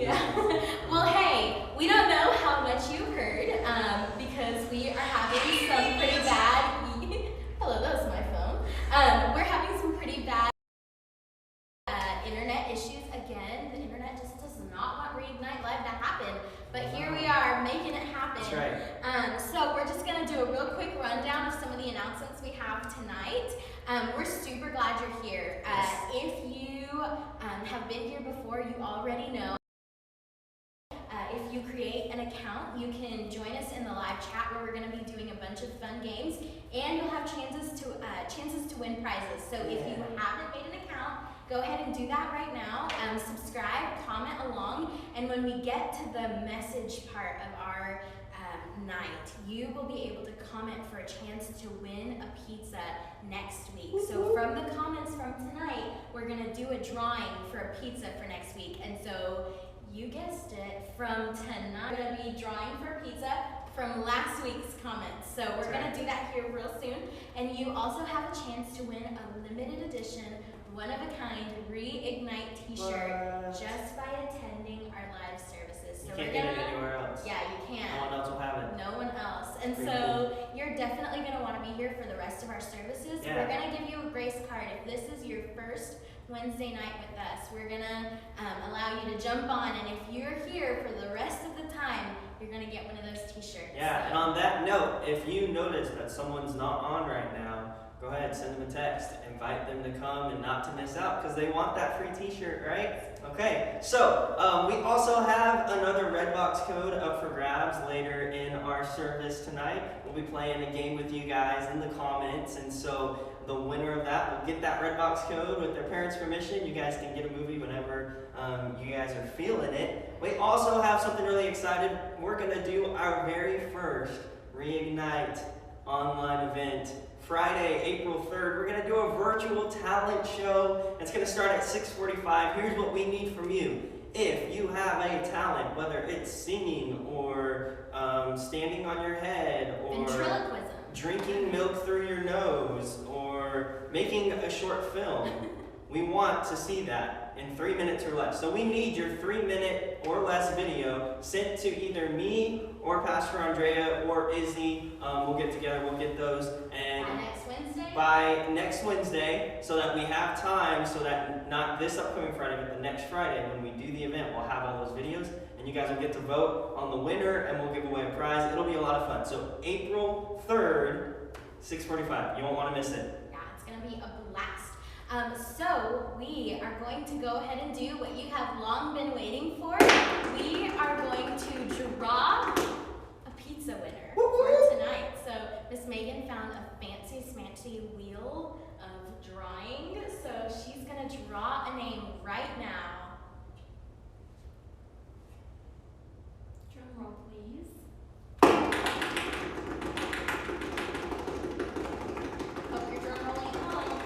Yeah. Well, hey, we don't know how much you've heard because we are having some pretty bad. Hello, that was my phone. We're having some pretty bad internet issues again. The internet just does not want ReIgnite Live to happen, but here we are making it happen. That's right. So we're just going to do a real quick rundown of some of the announcements we have tonight. We're super glad you're here. If you have been here before, you already know. If you create an account, you can join us in the live chat where we're going to be doing a bunch of fun games, and you'll have chances to win prizes. So if you haven't made an account, go ahead and do that right now. Subscribe, comment along, and when we get to the message part of our night, you will be able to comment for a chance to win a pizza next week. So from the comments from tonight, we're going to do a drawing for a pizza for next week. And so you guessed it, from tonight, we're going to be drawing for a pizza from last week's comments. So we're going to do that here real soon. And you also have a chance to win a limited edition, one-of-a-kind ReIgnite t-shirt just by attending our live services. So you can't get it anywhere else. Yeah, you can't. No one else will have it. No one else. And so you're definitely going to want to be here for the rest of our services. Yeah. We're going to give you a grace card. If this is your first Wednesday night with us, we're going to allow you to jump on. And if you're here for the rest of the time, you're going to get one of those t-shirts. Yeah, so. And on that note, if you notice that someone's not on right now, go ahead, send them a text. Invite them to come and not to miss out because they want that free t-shirt, right? Okay, so we also have another Redbox code up for grabs later in our service tonight. We'll be playing a game with you guys in the comments, and so the winner of that will get that Redbox code with their parents' permission. You guys can get a movie whenever you guys are feeling it. We also have something really exciting. We're going to do our very first ReIgnite online event Friday, April 3rd. We're going to do a virtual talent show. It's going to start at 6:45. Here's what we need from you. If you have a talent, whether it's singing or standing on your head or drinking milk through your nose or making a short film, we want to see that in 3 minutes or less. So we need your 3-minute or less video sent to either me or Pastor Andrea or Izzy. We'll get together, we'll get those. And by next Wednesday, so that we have time, so that not this upcoming Friday, but the next Friday when we do the event, we'll have all those videos, and you guys will get to vote on the winner, and we'll give away a prize. It'll be a lot of fun. So April 3rd, 6:45. You won't want to miss it. Yeah, it's going to be a blast. So we are going to go ahead and do what you have long been waiting for. We are going to draw a pizza winner for tonight. So Miss Megan found a fancy smancy wheel of drawing. So she's going to draw a name right now. Drum roll, please. Hope you're drum rolling at home.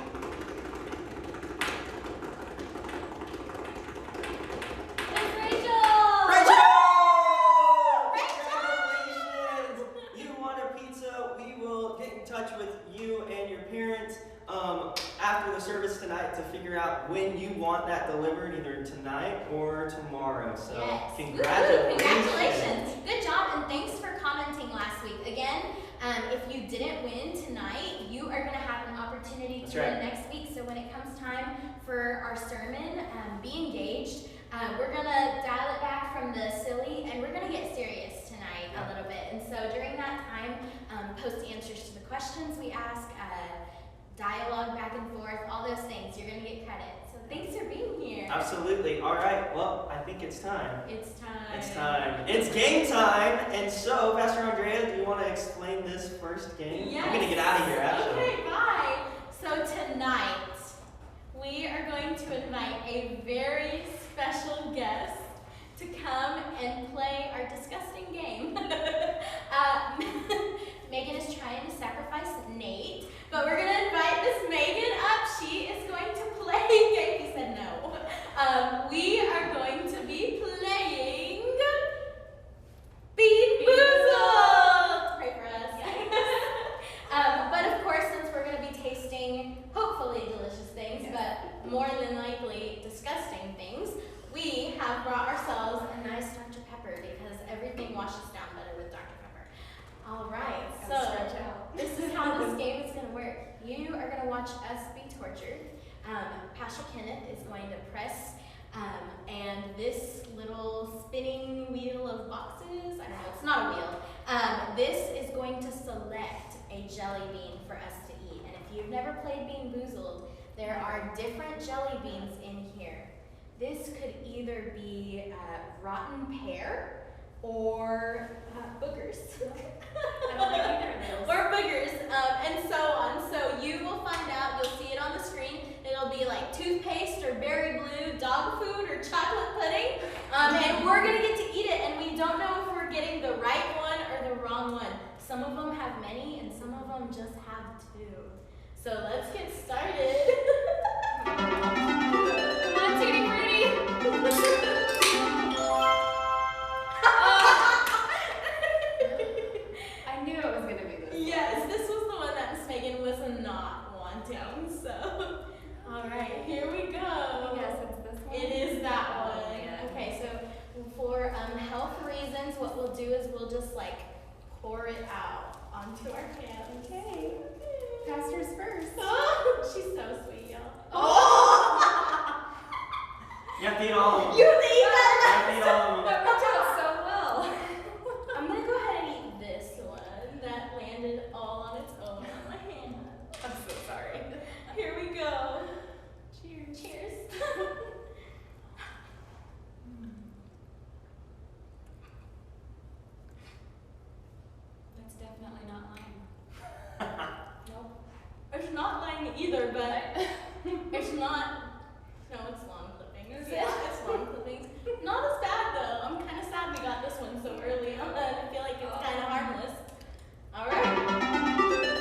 It's Rachel! Rachel! Congratulations! You want a pizza? We will get in touch with you and your parents after the service tonight to figure out when you want that delivered, either tonight or tomorrow. So yes. Congratulations. Congratulations. Good job, and thanks for commenting last week. Again, if you didn't win tonight, you are going to have an opportunity to win next week. So when it comes time for our sermon, be engaged. We're going to dial it back from the silly, and we're going to get serious tonight a little bit. And so during that time, post answers to the questions we ask, dialogue back and forth, all those things. You're going to get credit. So thanks for being here. Absolutely. All right. Well, I think it's time. It's time. It's time. It's game time. And so, Pastor Andrea, do you want to explain this first game? Yes. I'm going to get out of here, actually. Okay, bye. So tonight, we are going to invite a very special guest to come and play our disgusting game. Megan is trying to sacrifice Nate, but we're going to invite Miss Megan up. She is going to play. Katie said no. We are going to be playing Bean Boozled. Pray for us. Yes. But of course, since we're going to be tasting hopefully delicious things, but more than likely disgusting things, we have brought Kenneth is going to press, and this little spinning wheel of boxes, I don't know, it's not a wheel, this is going to select a jelly bean for us to eat. And if you've never played Bean Boozled, there are different jelly beans in here. This could either be rotten pear or boogers. I don't like either of those. Or boogers, and so on. So you will find out, you'll see it on the screen. It'll be like toothpaste or berry blue, dog food or chocolate pudding. And we're gonna get to eat it, and we don't know if we're getting the right one or the wrong one. Some of them have many, and some of them just have two. So let's get started. Come on, Tutti Frutti. I knew it was going to be this. Yes, this was the one that Miss Megan was not wanting. So, all right, here we go. Yes, it's this one. It is that Oh, one. yeah. Okay, so for health reasons, what we'll do is we'll just like pour it out onto our hands. Okay. Pastors first. Oh, she's so sweet, y'all. Oh! You have to eat all of them. You have to eat You have to that eat all of them. That worked out so well. I'm gonna go ahead and eat this one that landed all on its own on my hand. I'm so sorry. Here we go. Cheers. Cheers. That's definitely not lime. Nope. It's not lying either, but it's not. No, it's lawn clippings. Is it? It's lawn clippings. Not as bad though. I'm kind of sad we got this one so early on. I feel like it's kind of harmless. All right.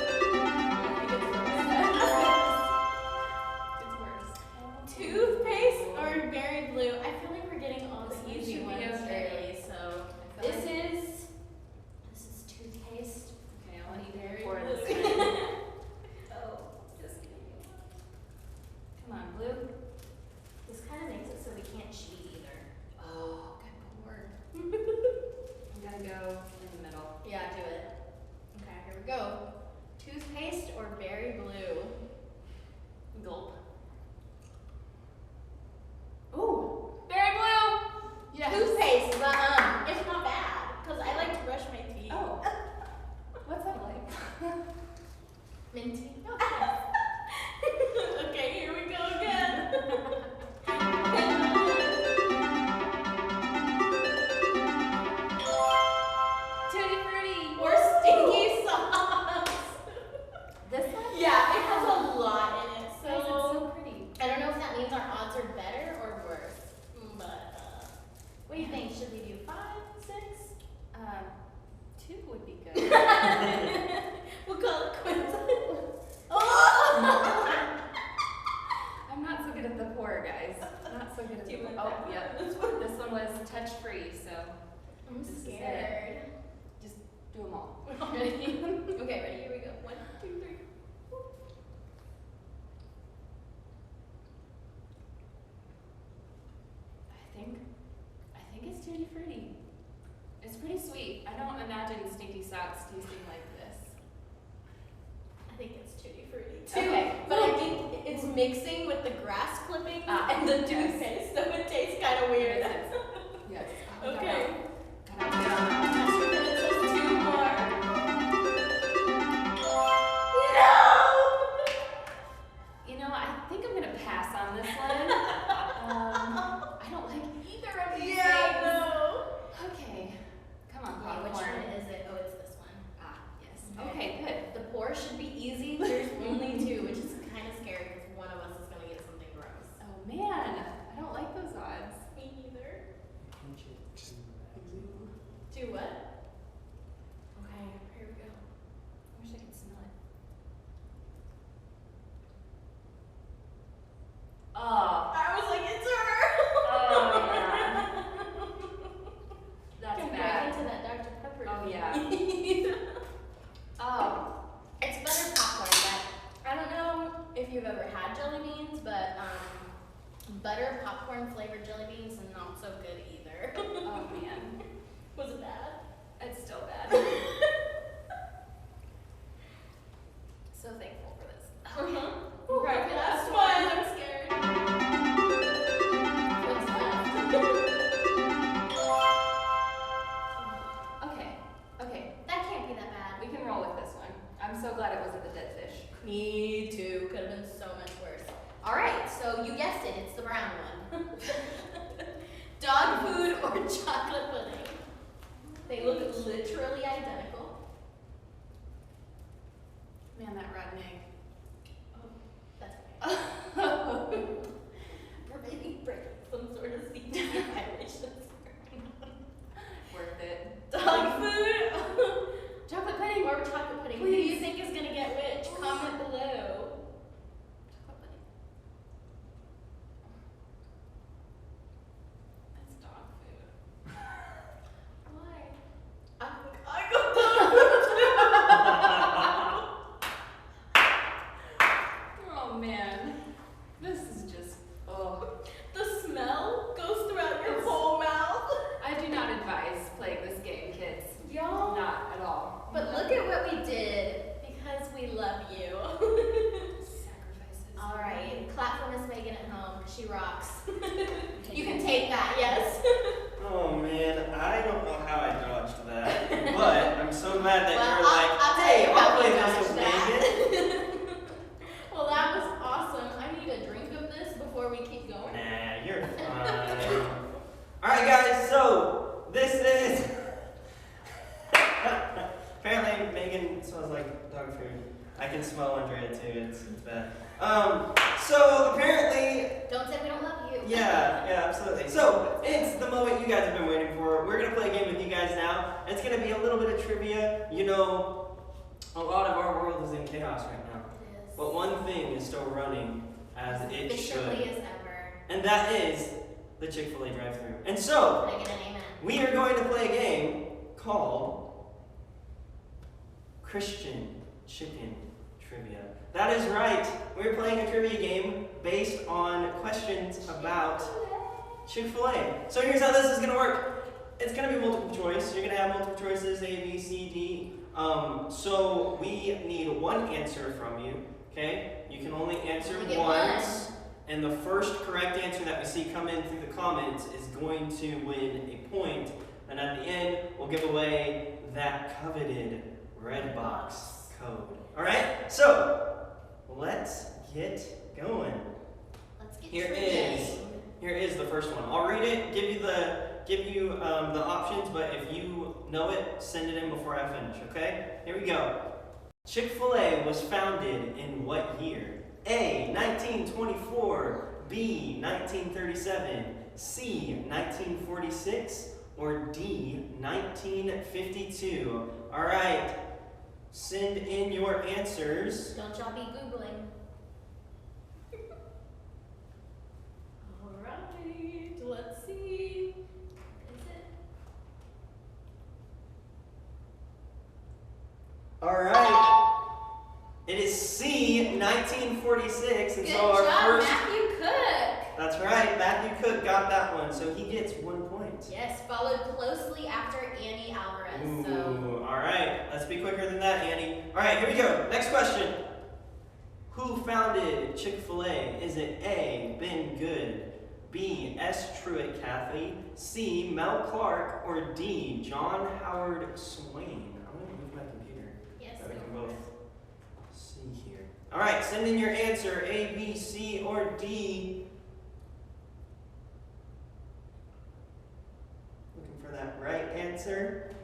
It's worse. Toothpaste or berry blue? I feel like we're getting all the This one easy should be ones okay. early. So I feel this like- is toothpaste. Okay, I'll eat Berry before blue. this time. Oh, just kidding. Come on, blue. This kind of makes it so we can't cheat either. Oh, good lord. I'm gonna go in the middle. Yeah, do it. Okay, here we go. Toothpaste or berry blue? Gulp. Ooh, Berry blue! Yes. toothpaste, but it's not bad because I like to brush my teeth. Oh. What's that like? Minty. Okay, here we go again. Tutti Frutti! Or stinky sauce. This one? Yeah, it has a lot in it, Guys, it's so so pretty. I don't know if that means our odds are better or worse. But what do you think? Should we do 5, 6? 2 would be good. We'll call it quits. Oh! I'm not so good at the pour, guys. Not so good at Do you the want pour. that Oh, yep. one? This one? This one was touch free, so I'm This is it. scared. just do them all. Ready? Okay, ready? Here we go. 1, 2, 3. I think it's Tutti Frutti. It's pretty sweet. I don't imagine stinky socks tasting like this. I think it's Tutti Frutti too. Okay. But I think it's mixing with the grass clippings and the yes. toothpaste, so it tastes kind of weird. Makes sense. Yes. Okay. Gotta have Pastor Kenneth says 2 more. No! You know, I think I'm gonna pass on this one. I don't like either of these Yeah, things. no. Okay. Come on, Okay, which popcorn. one is it? Oh, it's this one. Ah, yes. Okay. Okay, good. The pour should be easy. There's only 2, which is kind of scary because one of us is going to get something gross. Oh man, I don't like those odds. Me neither. Do what? Okay, here we go. I wish I could smell it. Oh, I was like, it's her! Oh, yeah. That's Can bad. break into that Dr. Pepper. Oh, if yeah. you need. Oh, It's butter popcorn, but I don't know if you've ever had jelly beans, but butter popcorn flavored jelly beans are not so good either. oh man, Was it bad? it's still bad. So thankful for this. Uh-huh. Right, Last last one. I'm scared. literally identical. Man, that rotten egg. That's okay. We're maybe breaking some sort of secret violations. Worth it. Dog food Chocolate pudding. or chocolate pudding. Who do you think is gonna get which? Comment below. Chocolate pudding. That's dog food. Why? I got dog Oh man. This is just, oh. The smell goes throughout your whole mouth. I do not advise playing this game, kids. Y'all. Not at all. But look at what we did because we love you. Sacrifices. All right, clap for Miss Megan at home. She rocks. You can take that, yes. Oh man, I don't know how I dodged that, but I'm so glad that Well, you're like, I'll tell hey, you I'll how play we this dodged with that. Megan. Well, that was awesome. I need a drink of this before we keep going. Nah, you're fine. Alright guys, so this is apparently Megan smells like dog food. I can smell Andrea too, it's bad. So apparently Don't say we don't love you. yeah, absolutely. So it's the moment you guys have been waiting for. We're gonna play a game with you guys now. It's gonna be a little bit of trivia. You know, a lot of our world is in chaos right now. It is. But one thing is still running as it Efficiently should. as ever. And that is the Chick-fil-A drive-thru. And so, Can I get an amen? we are going to play a game called Christian Chicken Trivia. That is right. We're playing a trivia game based on questions about Chick-fil-A. So here's how this is going to work. It's going to be multiple choice. You're going to have multiple choices, A, B, C, D. So we need one answer from you, okay? You can only answer You get once. And the first correct answer that we see come in through the comments is going to win a point. And at the end, we'll give away that coveted red box code. All right? So, let's get going. Let's get Here trivia. is the first one. I'll read it, give you the options, but if you know it, send it in before I finish, okay? Here we go. Chick-fil-A was founded in what year? A, 1924, B, 1937, C, 1946, or D, 1952. All right, send in your answers. Don't y'all be Googling. All right, let's see. Is it? All right. It is C, 1946, and Good so our job, first. Matthew Cook. That's right, Matthew Cook got that one, so he gets 1 point. Yes, followed closely after Annie Alvarez. So Ooh, all right, let's be quicker than that, Annie. All right, here we go. Next question. Who founded Chick-fil-A? Is it A, Ben Good, B, S. Truett Cathy, C, Mel Clark, or D, John Howard Swain? I'm going to move my computer yes, so we go can for both it. see here. All right, send in your answer, A, B, C, or D. Looking for that right answer.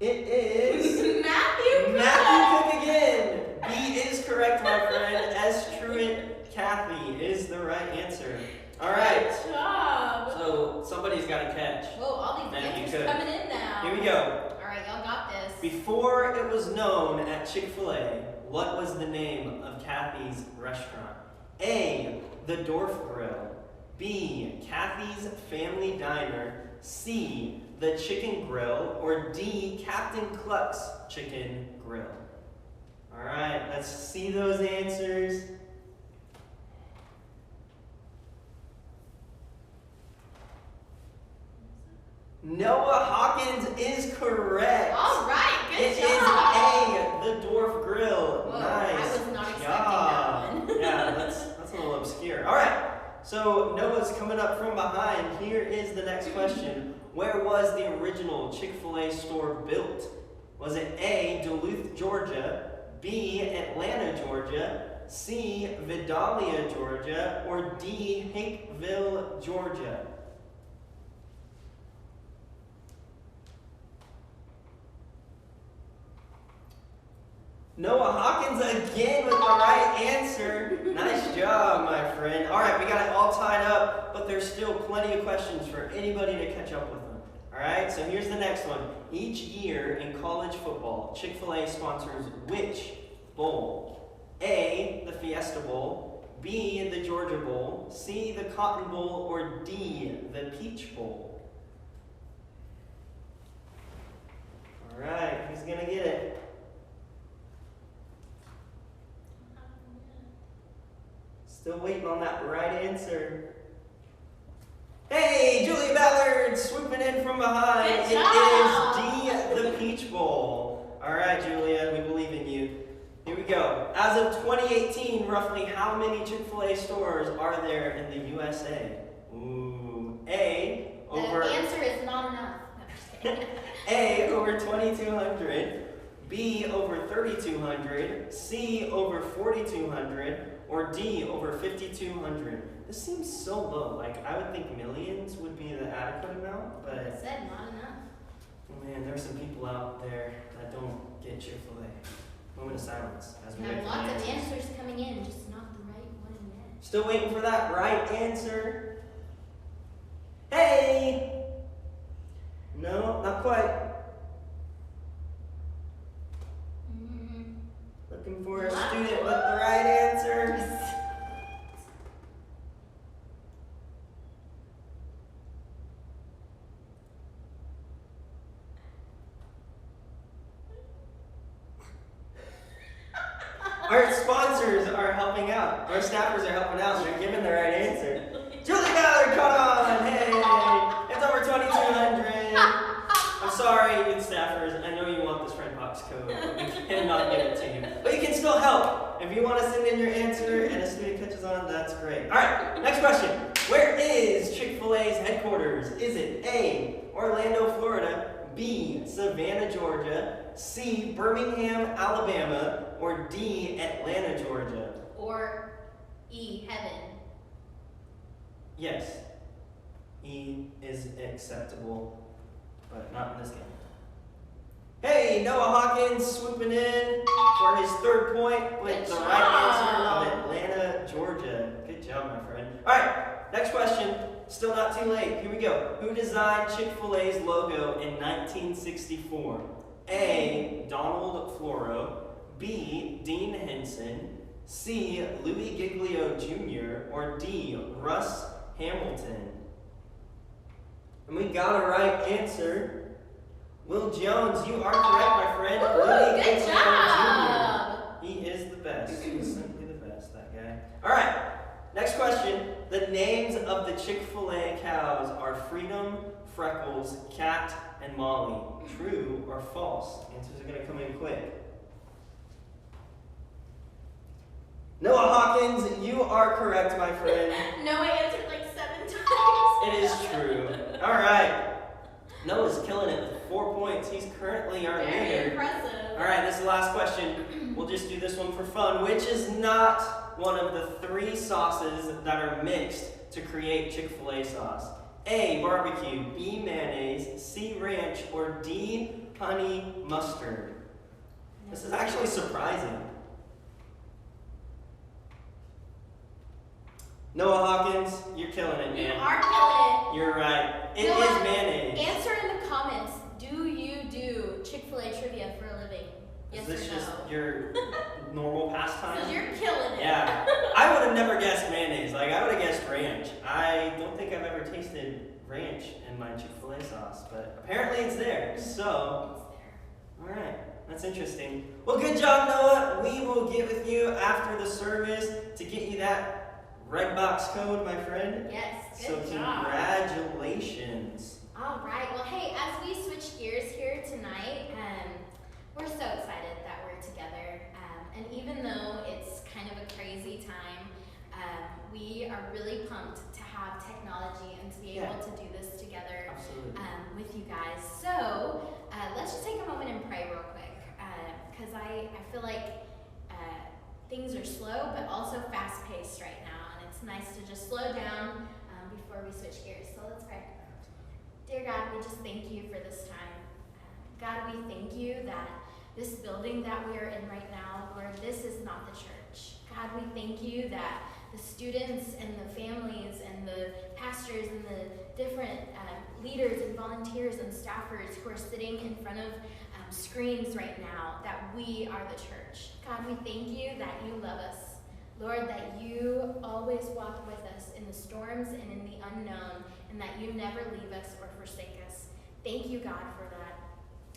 It is Matthew Cook. Matthew Cook again. B is correct, my friend. S. Truett Cathy is the right answer. All right. Good job. So somebody's got to catch. Whoa, all these Matthew answers Cook. coming in now. Here we go. All right, y'all got this. Before it was known at Chick-fil-A, what was the name of Cathy's restaurant? A, the Dorf Grill. B, Cathy's Family Diner. C, the Chicken Grill. Or D, Captain Cluck's Chicken Grill. All right, let's see those answers. Noah Hawkins is correct. All right, good It job. is A, the Dwarf Grill. Whoa, Nice. I was not expecting job. that one. Yeah, that's a little obscure. All right, so Noah's coming up from behind. Here is the next question. Where was the original Chick-fil-A store built? Was it A, Duluth, Georgia, B, Atlanta, Georgia, C, Vidalia, Georgia, or D, Hakeville, Georgia? Noah Hawkins again with the right answer. Nice job, my friend. All right, we got it all tied up, but there's still plenty of questions for anybody to catch up with them. All right, so here's the next one. Each year in college football, Chick-fil-A sponsors which bowl? A, the Fiesta Bowl, B, the Georgia Bowl, C, the Cotton Bowl, or D, the Peach Bowl? All right, who's gonna get it? Still waiting on that right answer. Hey, Julia Ballard swooping in from behind. Good It job. is D, the Peach Bowl. All right, Julia, we believe in you. Here we go. As of 2018, roughly how many Chick-fil-A stores are there in the USA? Ooh, A, over... The answer is not enough. No, just kidding. A, over 2,200, B, over 3,200, C, over 4,200, or D, over 5,200. This seems so low. Like, I would think millions would be the adequate amount, I but said not enough. oh man, there's some people out there that don't get Chick-fil-A. Moment of silence as we We wait have for the lots of answers. answers coming in, just not the right one yet. Still waiting for that right answer. Hey! No, not quite. Looking for a student with the right answer. Our sponsors are helping out. Our staffers are helping out. They're giving the right answer. Julie Ballard, come on! Hey! It's over 2,200. I'm sorry, good staffers. I know you want this Red Box code, but we cannot give it to you. But you can still help. If you want to send in your answer and a student catches on, that's great. All right, next question. Where is Chick-fil-A's headquarters? Is it A, Orlando, Florida, B, Savannah, Georgia, C, Birmingham, Alabama, or D, Atlanta, Georgia? Or E, heaven. Yes, E is acceptable, but not in this game. Hey, Noah Hawkins swooping in for his third point with Good the right answer job. of Atlanta, Georgia. Good job, my friend. All right, next question. Still not too late. Here we go. Who designed Chick-fil-A's logo in 1964? A, Donald Floro, B, Dean Henson, C, Louis Giglio Jr., or D, Russ Hamilton? And we got a right answer. Will Jones, you are correct, my friend. Woo, Louis good Giglio job. Jr. He is the best. He is simply the best, that guy. All right, next question. The names of the Chick-fil-A cows are Freedom, Freckles, Cat, and Molly. True or false? Answers are going to come in quick. Noah Hawkins, you are correct, my friend. No, I answered like 7 times. It is true. All right. Noah's killing it with 4 points. He's currently our Very leader. impressive. All right, this is the last question. We'll just do this one for fun. Which is not one of the 3 sauces that are mixed to create Chick-fil-A sauce? A, barbecue, B, mayonnaise, C, ranch, or D, honey mustard? This is actually surprising. Noah Hawkins, you're killing it, You man. are killing You're right. It Noah, is it. mayonnaise. Answer in the comments. Do you do Chick-fil-A trivia for a living? Yes Is this or just no? your normal pastime? Because you're killing it. Yeah. I would have never guessed mayonnaise. Like, I would have guessed ranch. I don't think I've ever tasted ranch in my Chick-fil-A sauce, but apparently it's there. So, It's there. all right. That's interesting. Well, good job, Noah. We will get with you after the service to get you that red box code, my friend. Yes, So good job. congratulations. All right. Well, hey, as we switch gears here tonight, we're so excited that we're together. And even though it's kind of a crazy time, we are really pumped to have technology and to be able to do this together Absolutely. with you guys. So let's just take a moment and pray real quick, because I feel like things are slow but also fast-paced right now, and it's nice to just slow down before we switch gears. So let's pray. Dear God, we just thank you for this time. God, we thank you that this building that we are in right now, Lord, this is not the church. God, we thank you that the students and the families and the pastors and the different leaders and volunteers and staffers who are sitting in front of screens right now, that we are the church. God, we thank you that you love us. Lord, that you always walk with us in the storms and in the unknown, and that you never leave us or forsake us. Thank you, God, for that.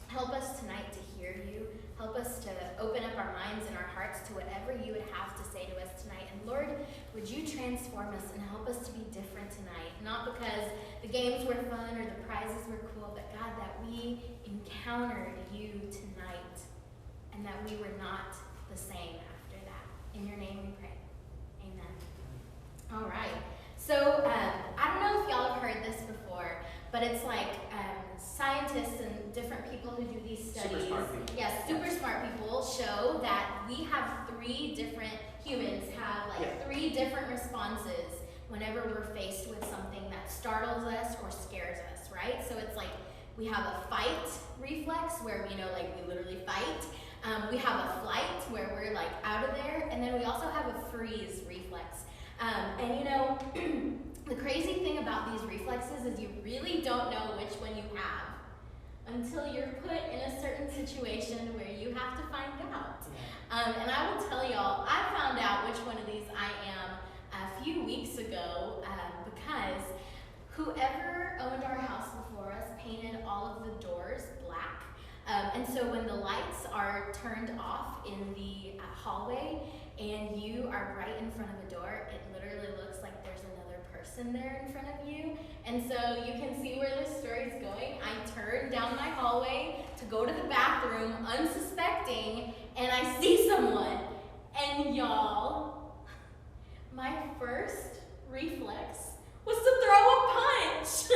Help us tonight to hear you. Help us to open up our minds and our hearts to whatever you would have to say to us tonight. And Lord, would you transform us and help us to be different tonight? Not because the games were fun or the prizes were cool, but God, that we encountered you tonight and that we were not the same after that. In your name we pray. Amen. All right. So I don't know if y'all have heard this before, but it's like scientists and different people who do these studies. Super smart people. Yes, super smart people show that we have humans have three different responses whenever we're faced with something that startles us or scares us, right? So it's like we have a fight reflex where we literally fight. We have a flight where we're like out of there, and then we also have a freeze reflex. The crazy thing about these reflexes is you really don't know which one you have until you're put in a certain situation where you have to find out. And I will tell y'all, I found out which one of these I am a few weeks ago because whoever owned our house before us painted all of the doors black. And so when the lights are turned off in the hallway and you are right in front of a door, it literally looks like there's another person there in front of you. And so you can see where this story's going. I turn down my hallway to go to the bathroom unsuspecting, and I see someone. And y'all, my first reflex was to throw a punch.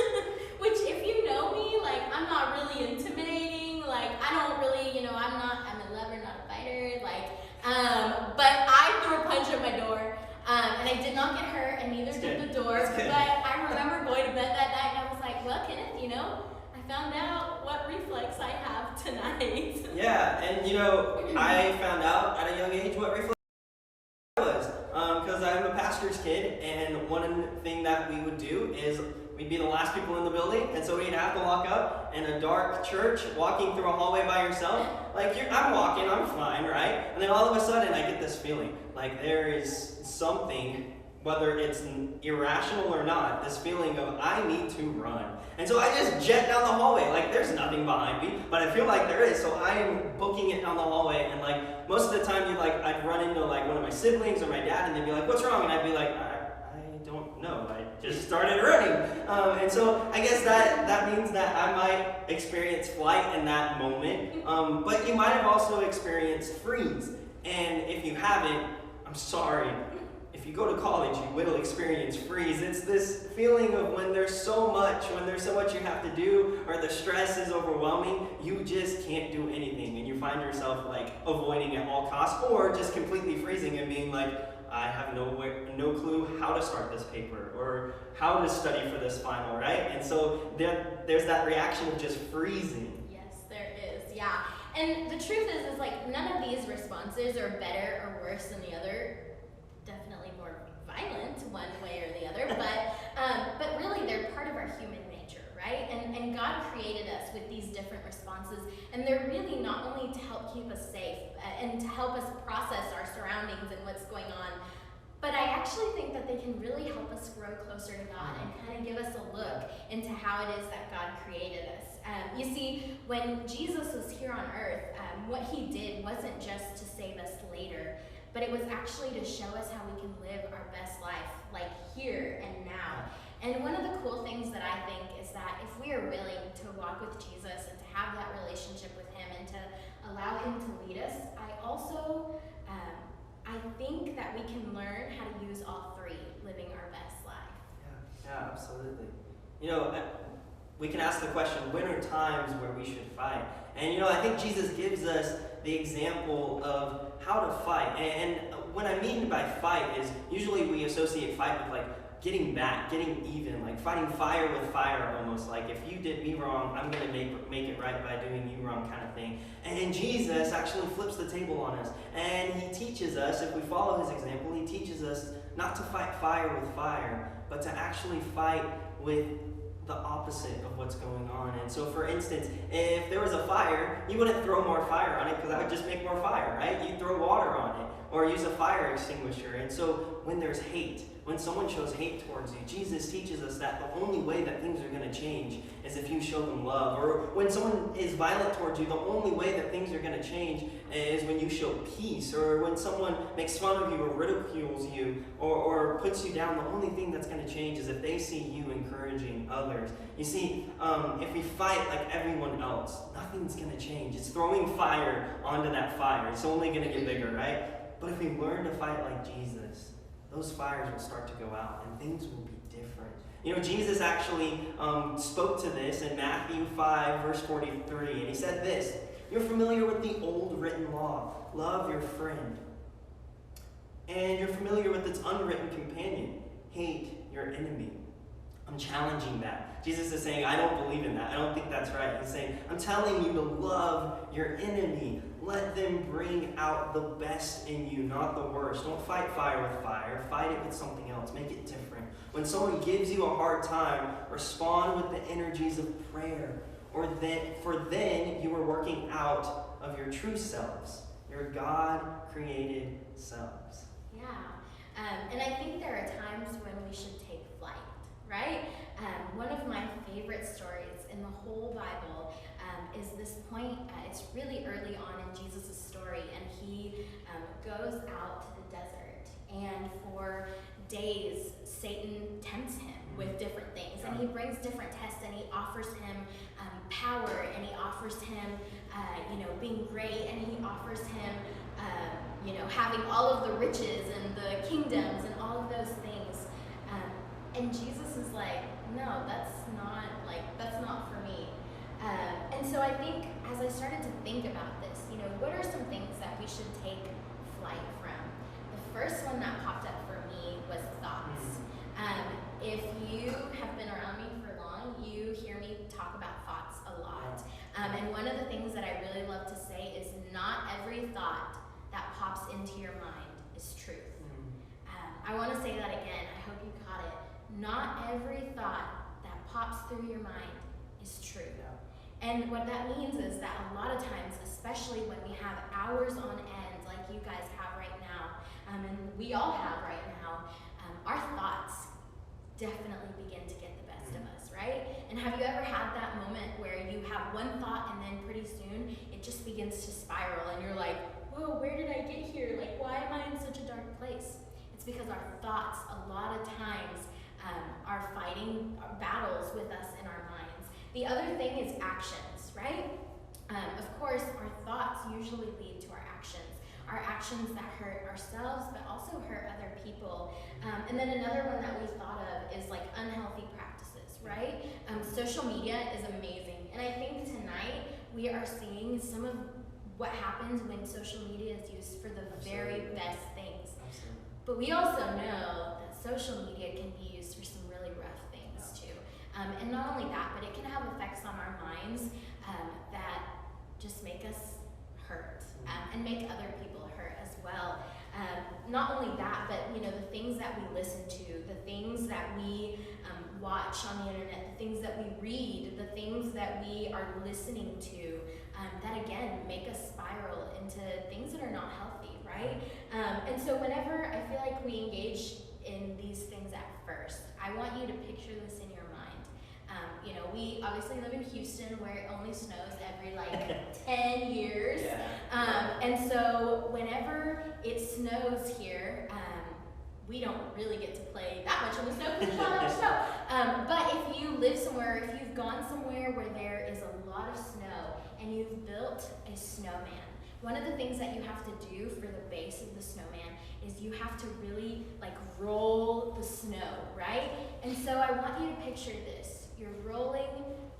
Which if you know me, I'm not really intimidating. I don't really, I'm a lover, not a fighter. But I threw a punch at my door. And I did not get hurt, and neither did the door. But I remember going to bed that night, and I was like, well, Kenneth, I found out what reflex I have tonight. Yeah, and I found out at a young age what reflex I was. Because I'm a pastor's kid, and one thing that we would do is we'd be the last people in the building, and so we'd have to walk up in a dark church, walking through a hallway by yourself. I'm walking, I'm fine, right? And then all of a sudden, I get this feeling, there is something, whether it's irrational or not, this feeling of I need to run. And so I just jet down the hallway, there's nothing behind me, but I feel like there is, so I am booking it down the hallway, and most of the time, I'd run into one of my siblings or my dad, and they'd be like, what's wrong? And I'd be like, I don't know, I just started running. And so I guess that means that I might experience flight in that moment, but you might have also experienced freeze. And if you haven't, I'm sorry. If you go to college, you will experience freeze. It's this feeling of when there's so much you have to do, or the stress is overwhelming, you just can't do anything, and you find yourself avoiding at all costs, or just completely freezing and being I have no clue how to start this paper or how to study for this final, right? And so there's that reaction of just freezing. Yes, there is, yeah. And the truth is none of these responses are better or worse than the other. Definitely more violent one way or the other, but really they're part of our human nature, right? And God created us with these different responses, and they're really not only to help keep us safe and to help us process our surroundings and what's going on, but I actually think that they can really help us grow closer to God and kind of give us a look into how it is that God created us. You see, when Jesus was here on earth, what he did wasn't just to save us later, but it was actually to show us how we can live our best life, here and now. And one of the cool things that I think is that if we are willing to walk with Jesus and to have that relationship with him and to allow him to lead us, I think that we can learn how to use all three, living our best life. Yeah, absolutely. We can ask the question, when are times where we should fight? And I think Jesus gives us the example of how to fight. And what I mean by fight is usually we associate fight with getting back, getting even, like fighting fire with fire almost, like if you did me wrong, I'm going to make it right by doing you wrong kind of thing. And Jesus actually flips the table on us, and he teaches us, if we follow his example, he teaches us not to fight fire with fire, but to actually fight with the opposite of what's going on. And so, for instance, if there was a fire, you wouldn't throw more fire on it because that would just make more fire, right? You'd throw water on it or use a fire extinguisher. And so when there's hate, when someone shows hate towards you, Jesus teaches us that the only way that things are going to change is if you show them love. Or when someone is violent towards you, the only way that things are going to change is when you show peace. Or when someone makes fun of you or ridicules you or puts you down, the only thing that's going to change is if they see you encouraging others. You see, if we fight like everyone else, nothing's going to change. It's throwing fire onto that fire. It's only going to get bigger, right? But if we learn to fight like Jesus, those fires will start to go out and things will be different. You know, Jesus actually spoke to this in Matthew 5, verse 43, and he said this: you're familiar with the old written law, love your friend. And you're familiar with its unwritten companion, hate your enemy. I'm challenging that. Jesus is saying, I don't believe in that. I don't think that's right. He's saying, I'm telling you to love your enemy. Let them bring out the best in you, not the worst. Don't fight fire with fire. Fight it with something else. Make it different. When someone gives you a hard time, respond with the energies of prayer. For then you are working out of your true selves, your God-created selves. Yeah. And I think there are times when we should take flight, right? One of my favorite stories in the whole Bible is this point. It's really early on in Jesus' story, and he goes out to the desert, and for days Satan tempts him with different things, and he brings different tests, and he offers him power, and he offers him being great, and he offers him having all of the riches and the kingdoms and all of those things. And Jesus is like, no, that's not for me. And so I think as I started to think about this, what are some things that we should take flight from? The first one that popped up for me was thoughts. If you have been around me for long, you hear me talk about thoughts a lot. And one of the things that I really love to say is not every thought that pops into your mind is truth. I want to say that again. I hope you caught it. Not every thought that pops through your mind is true. And what that means is that a lot of times, especially when we have hours on end, like you guys have right now, and we all have right now, our thoughts definitely begin to get the best of us, right? And have you ever had that moment where you have one thought and then pretty soon it just begins to spiral and you're like, whoa, where did I get here? Like, why am I in such a dark place? It's because our thoughts a lot of times are fighting battles with us in our minds. The other thing is actions, right? Of course, our thoughts usually lead to our actions that hurt ourselves, but also hurt other people. And then another one that we thought of is like unhealthy practices, right? Social media is amazing. And I think tonight we are seeing some of what happens when social media is used for the very best things. But we also know that social media can be used for some really rough things too. And not only that, but it can have effects on our minds that just make us hurt and make other people hurt as well. Not only that, but the things that we listen to, the things that we watch on the internet, the things that we read, the things that we are listening to, that again make us spiral into things that are not healthy, right? And so whenever I feel like we engage in these things at first, I want you to picture this in your mind. We obviously live in Houston where it only snows every 10 years. And so whenever it snows here, we don't really get to play that much in the snow because there's not much snow. But if you live somewhere, if you've gone somewhere where there is a lot of snow and you've built a snowman, one of the things that you have to do for the base of the snowman is you have to really roll the snow, right? And so I want you to picture this. You're rolling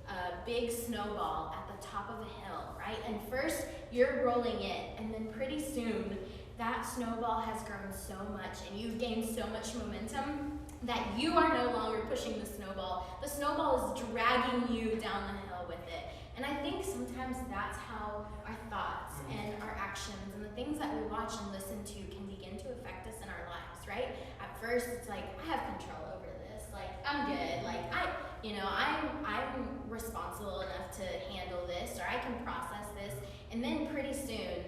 a big snowball at the top of a hill, right? And first you're rolling it, and then pretty soon that snowball has grown so much and you've gained so much momentum that you are no longer pushing the snowball. The snowball is dragging you down the hill with it. And I think sometimes that's how our thoughts and our actions and the things that we watch and listen to can begin to affect us in our lives, right? At first, it's like, I have control over this. Like, I'm good. Like, I'm responsible enough to handle this, or I can process this. And then pretty soon,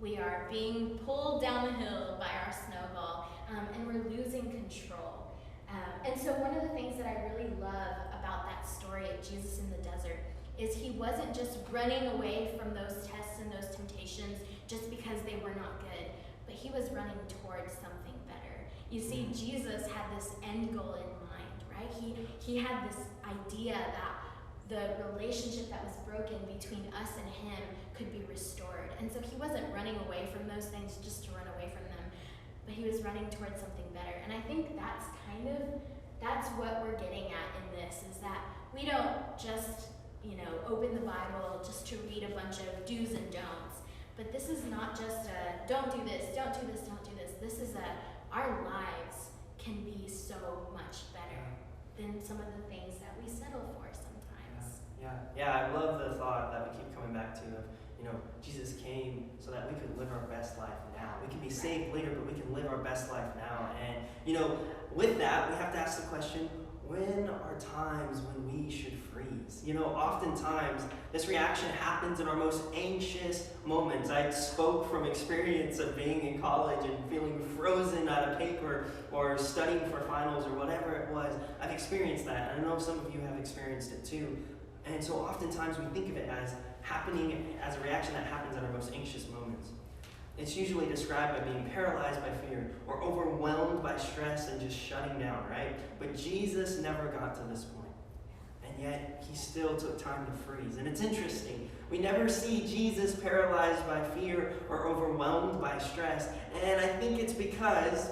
we are being pulled down the hill by our snowball, and we're losing control. And so one of the things that I really love about that story of Jesus in the desert is he wasn't just running away from those tests and those temptations just because they were not good, but he was running towards something better. You see, Jesus had this end goal in mind, right? He had this idea that the relationship that was broken between us and him could be restored. And so he wasn't running away from those things just to run away from them, but he was running towards something better. And I think that's what we're getting at in this, is that we don't just, open the Bible just to read a bunch of do's and don'ts. But this is not just a don't do this, don't do this, don't do this. This is our lives can be so much better than some of the things that we settle for sometimes. Yeah, I love the thought that we keep coming back to of, Jesus came so that we could live our best life now. We can be saved later, but we can live our best life now. And, with that, we have to ask the question, when are times when we should freeze? Oftentimes, this reaction happens in our most anxious moments. I spoke from experience of being in college and feeling frozen at a paper or studying for finals or whatever it was. I've experienced that, and I know some of you have experienced it too. And so oftentimes we think of it as happening as a reaction that happens at our most anxious moments. It's usually described by being paralyzed by fear or overwhelmed by stress and just shutting down, right? But Jesus never got to this point. And yet, he still took time to freeze. And it's interesting. We never see Jesus paralyzed by fear or overwhelmed by stress. And I think it's because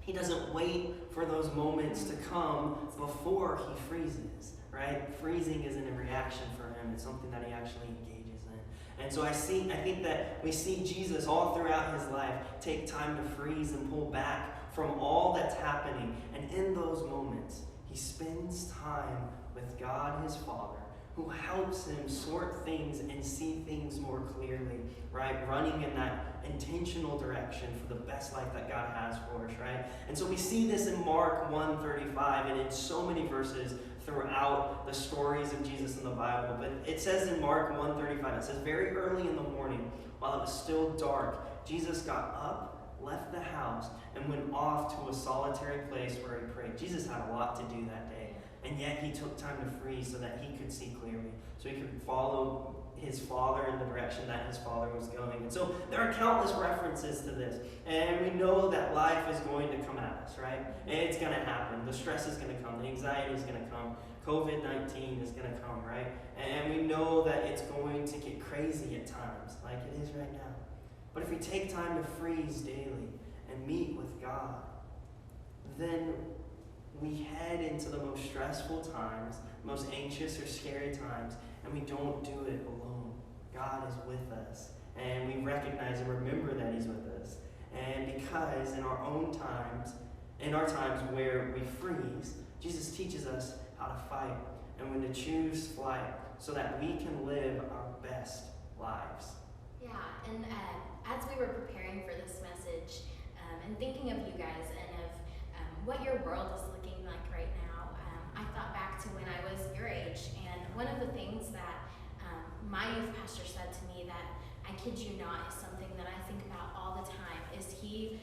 he doesn't wait for those moments to come before he freezes, right? Freezing isn't a reaction for him. It's something that he actually engages in. And so I think that we see Jesus all throughout his life take time to freeze and pull back from all that's happening. And in those moments, he spends time with God, his Father, who helps him sort things and see things more clearly, right? Running in that intentional direction for the best life that God has for us, right? And so we see this in Mark 1:35 and in so many verses throughout the stories of Jesus in the Bible. But it says in Mark 1:35, it says, very early in the morning, while it was still dark, Jesus got up, left the house, and went off to a solitary place where he prayed. Jesus had a lot to do that day. And yet he took time to freeze so that he could see clearly, so he could follow his Father in the direction that his Father was going. And so there are countless references to this. And we know that life is going to come at us, right? And it's going to happen. The stress is going to come. The anxiety is going to come. COVID-19 is going to come, right? And we know that it's going to get crazy at times, like it is right now. But if we take time to freeze daily and meet with God, then we head into the most stressful times, most anxious or scary times, and we don't do it alone. God is with us, and we recognize and remember that he's with us. And because in our times where we freeze, Jesus teaches us how to fight and when to choose flight so that we can live our best lives. Yeah, and as we were preparing for this message and thinking of you guys and of what your world is looking like right now, I thought back to when I was your age, and one of the things that my youth pastor said to me that, I kid you not, is something that I think about all the time, is he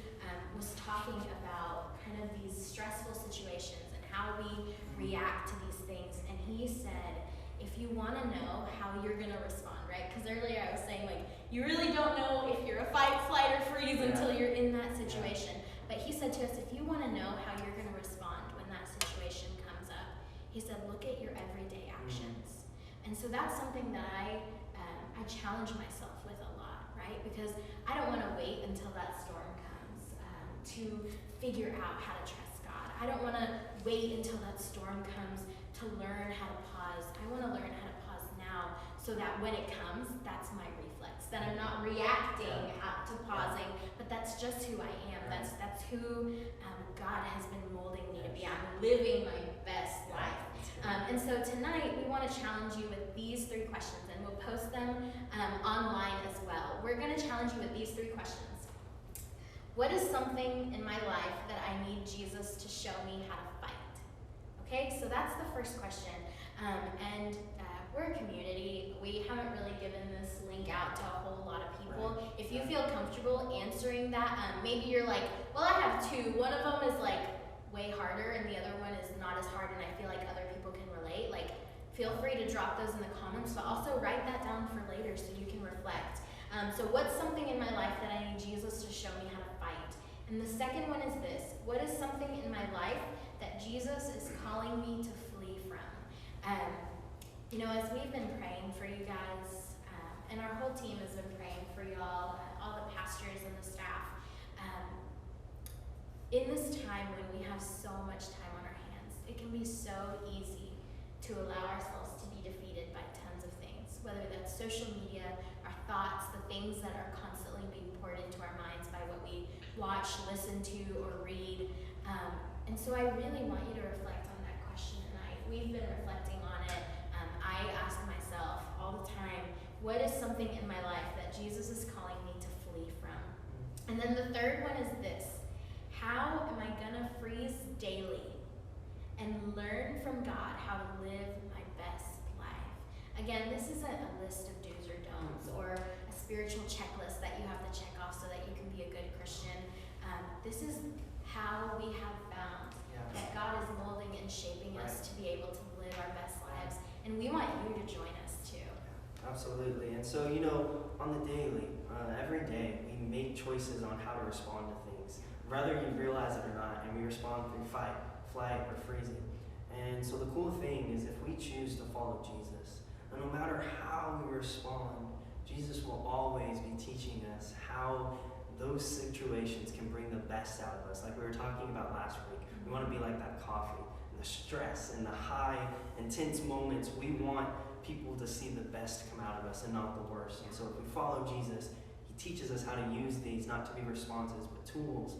was talking about kind of these stressful situations and how we react to these things, and he said, if you want to know how you're going to respond, right? Because earlier I was saying, like, you really don't know if you're a fight, flight, or freeze until you're in that situation. But he said to us, if you want to know how you're going to respond when that situation comes up, he said, look at your everyday actions. And so that's something that I challenge myself with a lot, right? Because I don't want to wait until that storm comes to figure out how to trust God. I don't want to wait until that storm comes to learn how to pause. I want to learn how to pause now now, so that when it comes, that's my reflex. That I'm not reacting to pausing, but that's just who I am. That's who God has been molding me to be. I'm living my best life. And so tonight we want to challenge you with these 3 questions, and we'll post them online as well. We're going to challenge you with these 3 questions. What is something in my life that I need Jesus to show me how to fight? Okay, so that's the first question. We're a community. We haven't really given this link out to a whole lot of people. Right. If you feel comfortable answering that, maybe you're like, well, I have 2. One of them is like way harder and the other one is not as hard, and I feel like other people can relate. Like, feel free to drop those in the comments, but also write that down for later so you can reflect. So what's something in my life that I need Jesus to show me how to fight? And the second one is this: what is something in my life that Jesus is calling me to flee from? As we've been praying for you guys, and our whole team has been praying for y'all, all the pastors and the staff, in this time when we have so much time on our hands, it can be so easy to allow ourselves to be defeated by tons of things, whether that's social media, our thoughts, the things that are constantly being poured into our minds by what we watch, listen to, or read. And so I really want you to reflect on that question tonight. We've been reflecting on it. I ask myself all the time, what is something in my life that Jesus is calling me to flee from? And then the third one is this: how am I gonna freeze daily and learn from God how to live my best life? Again, this isn't a list of do's or don'ts or a spiritual checklist that you have to check off so that you can be a good Christian. This is how we have found that God is molding and shaping us to be able to live our best lives. And we want you to join us too. Absolutely. And so, on the daily, every day, we make choices on how to respond to things, whether you realize it or not, and we respond through fight, flight, or freezing. And so the cool thing is, if we choose to follow Jesus, and no matter how we respond, Jesus will always be teaching us how those situations can bring the best out of us. Like we were talking about last week, we want to be like that coffee. The stress and the high, intense moments, we want people to see the best come out of us and not the worst. And so if we follow Jesus, he teaches us how to use these, not to be responses, but tools,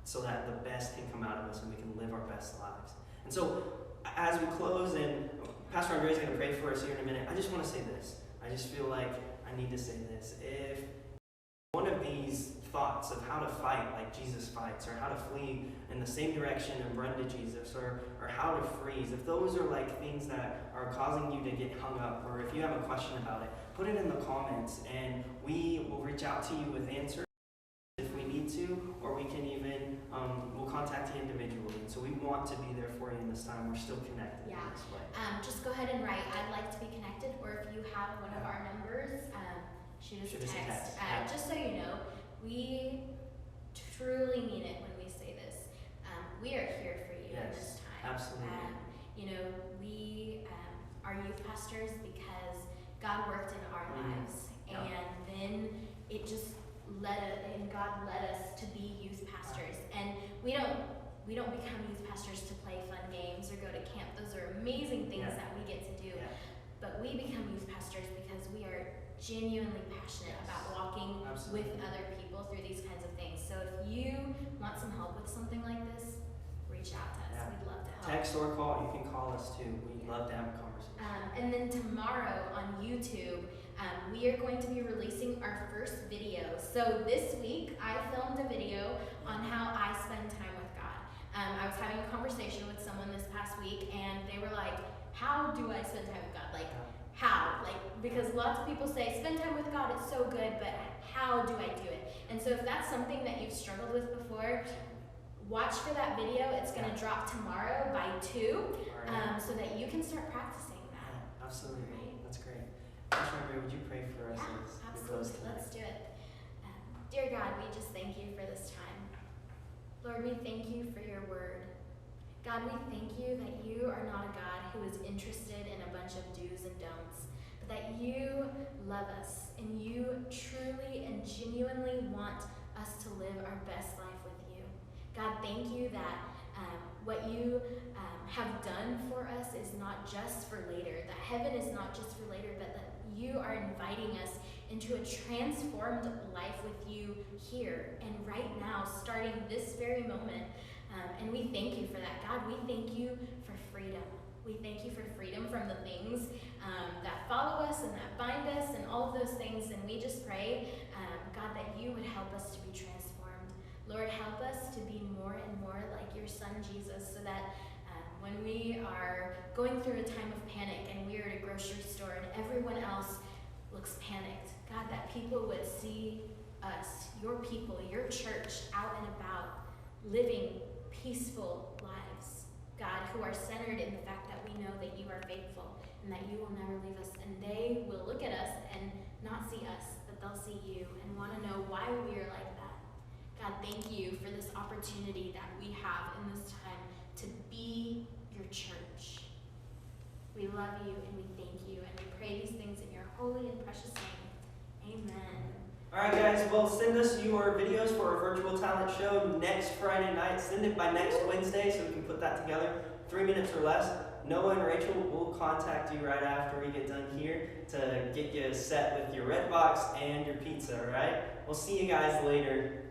so that the best can come out of us and we can live our best lives. And so as we close, and Pastor Andre is going to pray for us here in a minute, I just want to say this. I just feel like I need to say this. If one of these thoughts of how to fight like Jesus fights, or how to flee in the same direction and run to Jesus, or how to freeze, if those are like things that are causing you to get hung up, or if you have a question about it, put it in the comments and we will reach out to you with answers if we need to, or we can even, we'll contact you individually. And so we want to be there for you in this time. We're still connected in this way. Just go ahead and write, I'd like to be connected, or if you have one of our numbers, shoot us a text. Just so you know, we truly mean it when we say this. We are here for you in this time. Absolutely. We are youth pastors because God worked in our lives, and then it just God led us to be youth pastors. And we don't become youth pastors to play fun games or go to camp. Those are amazing things that we get to do. But we become youth pastors because we are genuinely passionate about walking with other people through these kinds of things. So if you want some help with something like this, reach out to us. We'd love to help. Text or call. You can call us too. We'd love to have a conversation. And then tomorrow on YouTube, we are going to be releasing our first video. So this week, I filmed a video on how I spend time with God. I was having a conversation with someone this past week, and they were like, how do I spend time with God? Like, how? Because lots of people say, spend time with God, it's so good, but how do I do it? And so if that's something that you've struggled with before, watch for that video. It's going to drop tomorrow by 2, so that you can start practicing that. Absolutely. Right? That's great. Pastor Andre, would you pray for us as we close tonight? Let's do it. Dear God, we just thank you for this time. Lord, we thank you for your word. God, we thank you that you are not a God who is interested in a bunch of do's and don'ts, but that you love us and you truly and genuinely want us to live our best life with you. God, thank you that what you have done for us is not just for later, that heaven is not just for later, but that you are inviting us into a transformed life with you here and right now, starting this very moment. And we thank you for that. God, we thank you for freedom. We thank you for freedom from the things that follow us and that bind us and all of those things. And we just pray, God, that you would help us to be transformed. Lord, help us to be more and more like your son, Jesus, so that when we are going through a time of panic and we are at a grocery store and everyone else looks panicked, God, that people would see us, your people, your church, out and about, living peaceful lives, God, who are centered in the fact that we know that you are faithful and that you will never leave us. And they will look at us and not see us, but they'll see you and want to know why we are like that. God, thank you for this opportunity that we have in this time to be your church. We love you and we thank you and we pray these things in your holy and precious name. Amen. Alright guys, well send us your videos for our virtual talent show next Friday night. Send it by next Wednesday so we can put that together. 3 minutes or less. Noah and Rachel will contact you right after we get done here to get you set with your red box and your pizza, alright? We'll see you guys later.